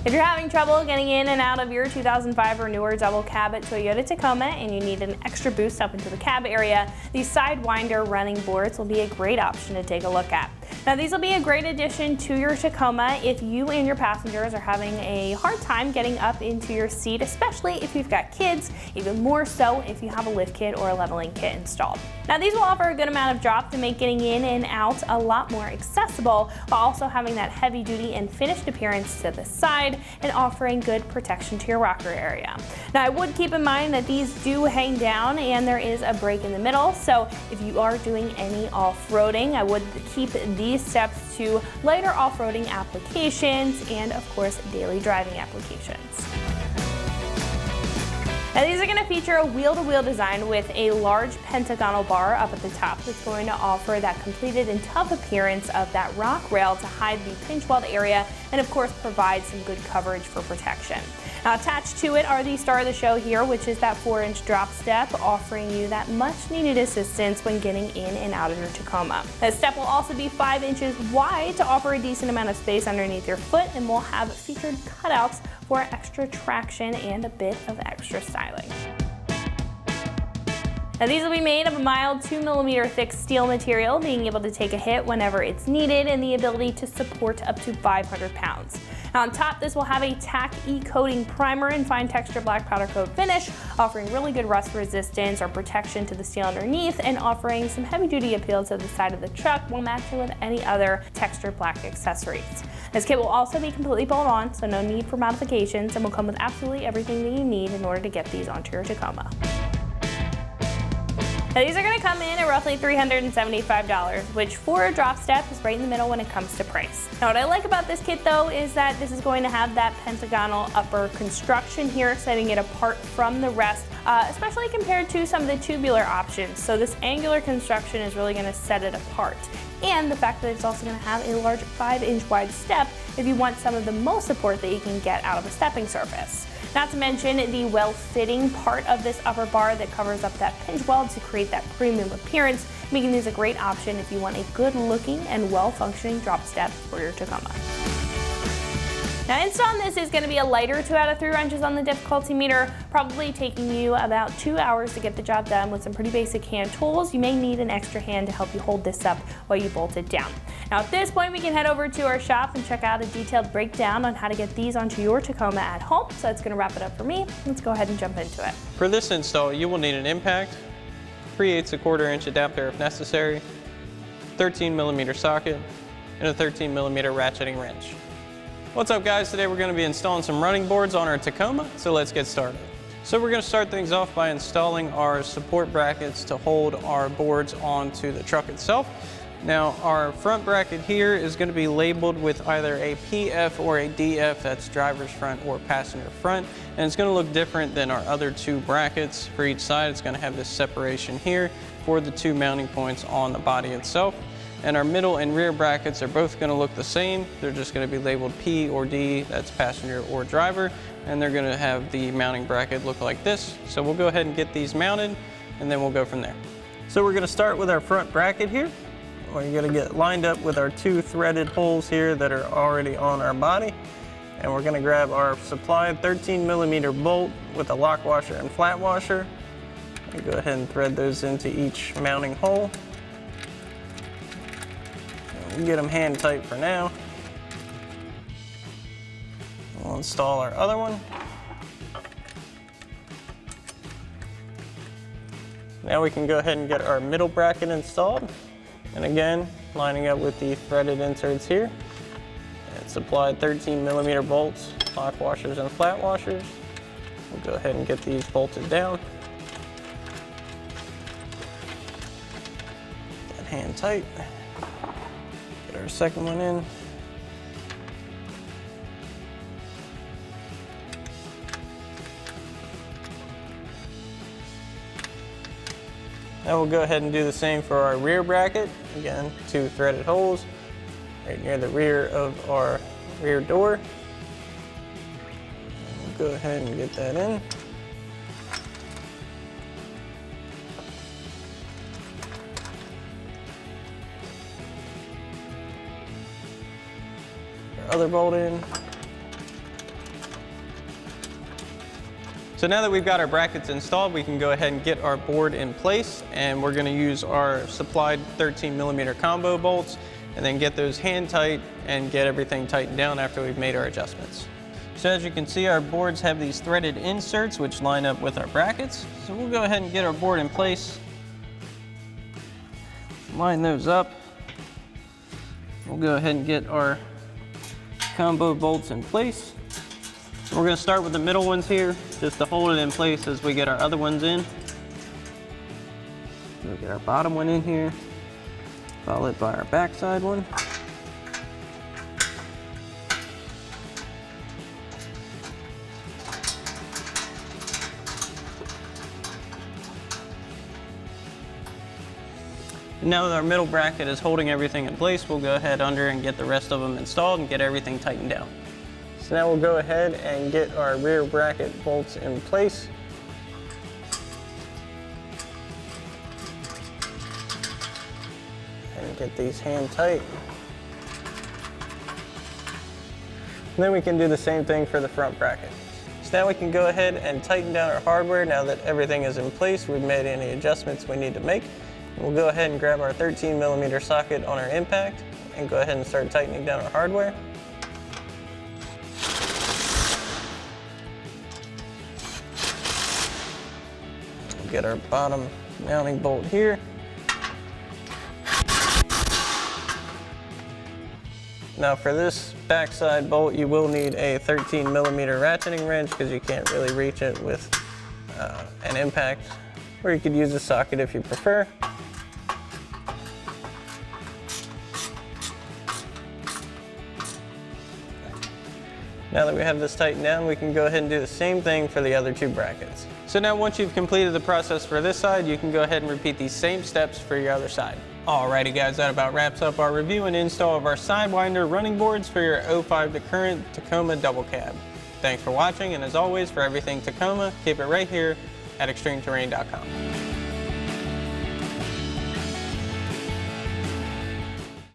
If you're having trouble getting in and out of your 2005 or newer double cab Toyota Tacoma and you need an extra boost up into the cab area, these Sidewinder running boards will be a great option to take a look at. Now these will be a great addition to your Tacoma if you and your passengers are having a hard time getting up into your seat, especially if you've got kids, even more so if you have a lift kit or a leveling kit installed. Now these will offer a good amount of drop to make getting in and out a lot more accessible, while also having that heavy duty and finished appearance to the side and offering good protection to your rocker area. Now I would keep in mind that these do hang down and there is a break in the middle, so if you are doing any off-roading, I would keep these steps to lighter off-roading applications and of course daily driving applications. Now these are going to feature a wheel-to-wheel design with a large pentagonal bar up at the top that's going to offer that completed and tough appearance of that rock rail to hide the pinch weld area and of course provide some good coverage for protection. Now attached to it are the star of the show here, which is that 4-inch drop step, offering you that much needed assistance when getting in and out of your Tacoma. The step will also be 5 inches wide to offer a decent amount of space underneath your foot, and will have featured cutouts for extra traction and a bit of extra styling. Now these will be made of a mild 2mm thick steel material, being able to take a hit whenever it's needed and the ability to support up to 500 pounds. Now on top, this will have a tack e-coating primer and fine texture black powder coat finish, offering really good rust resistance or protection to the steel underneath and offering some heavy duty appeal to the side of the truck while matching with any other textured black accessories. This kit will also be completely bolt-on, so no need for modifications, and will come with absolutely everything that you need in order to get these onto your Tacoma. Now these are going to come in at roughly $375, which for a drop step is right in the middle when it comes to price. Now what I like about this kit though is that this is going to have that pentagonal upper construction here, setting it apart from the rest, especially compared to some of the tubular options. So this angular construction is really going to set it apart. And the fact that it's also going to have a large 5-inch wide step if you want some of the most support that you can get out of a stepping surface. Not to mention the well-fitting part of this upper bar that covers up that pinch weld to create that premium appearance, making these a great option if you want a good-looking and well-functioning drop step for your Tacoma. Now installing this is going to be a lighter 2 out of 3 wrenches on the difficulty meter, probably taking you about 2 hours to get the job done with some pretty basic hand tools. You may need an extra hand to help you hold this up while you bolt it down. Now at this point we can head over to our shop and check out a detailed breakdown on how to get these onto your Tacoma at home. So that's going to wrap it up for me. Let's go ahead and jump into it. For this install you will need an impact, 3/8 1/4-inch adapter if necessary, 13mm socket, and a 13mm ratcheting wrench. What's up guys, today we're going to be installing some running boards on our Tacoma, so let's get started. So we're going to start things off by installing our support brackets to hold our boards onto the truck itself. Now our front bracket here is going to be labeled with either a PF or a DF, that's driver's front or passenger front, and it's going to look different than our other 2 brackets. For each side it's going to have this separation here for the 2 mounting points on the body itself. And our middle and rear brackets are both going to look the same. They're just going to be labeled P or D, that's passenger or driver, and they're going to have the mounting bracket look like this. So we'll go ahead and get these mounted and then we'll go from there. So we're going to start with our front bracket here. We're going to get lined up with our 2 threaded holes here that are already on our body, and we're going to grab our supplied 13mm bolt with a lock washer and flat washer and go ahead and thread those into each mounting hole. We'll get them hand tight for now. We'll install our other one. Now we can go ahead and get our middle bracket installed. And again, lining up with the threaded inserts here. And supplied 13mm bolts, lock washers and flat washers. We'll go ahead and get these bolted down. Get hand tight. Get our second one in. Now we'll go ahead and do the same for our rear bracket. Again, 2 threaded holes right near the rear of our rear door. We'll go ahead and get that in. Our other bolt in. So now that we've got our brackets installed, we can go ahead and get our board in place, and we're gonna use our supplied 13mm combo bolts and then get those hand tight and get everything tightened down after we've made our adjustments. So as you can see, our boards have these threaded inserts which line up with our brackets. So we'll go ahead and get our board in place, line those up. We'll go ahead and get our combo bolts in place. We're going to start with the middle ones here, just to hold it in place as we get our other ones in. We'll get our bottom one in here, followed by our backside one. And now that our middle bracket is holding everything in place, we'll go ahead under and get the rest of them installed and get everything tightened down. So now we'll go ahead and get our rear bracket bolts in place. And get these hand tight. And then we can do the same thing for the front bracket. So now we can go ahead and tighten down our hardware now that everything is in place. We've made any adjustments we need to make. We'll go ahead and grab our 13mm socket on our impact and go ahead and start tightening down our hardware. We'll get our bottom mounting bolt here. Now for this backside bolt, you will need a 13mm ratcheting wrench because you can't really reach it with an impact, or you could use a socket if you prefer. Now that we have this tightened down, we can go ahead and do the same thing for the other two brackets. So now once you've completed the process for this side, you can go ahead and repeat these same steps for your other side. Alrighty guys, that about wraps up our review and install of our Sidewinder running boards for your 05 to current Tacoma double cab. Thanks for watching, and as always, for everything Tacoma, keep it right here at EXTREMETERRAIN.com.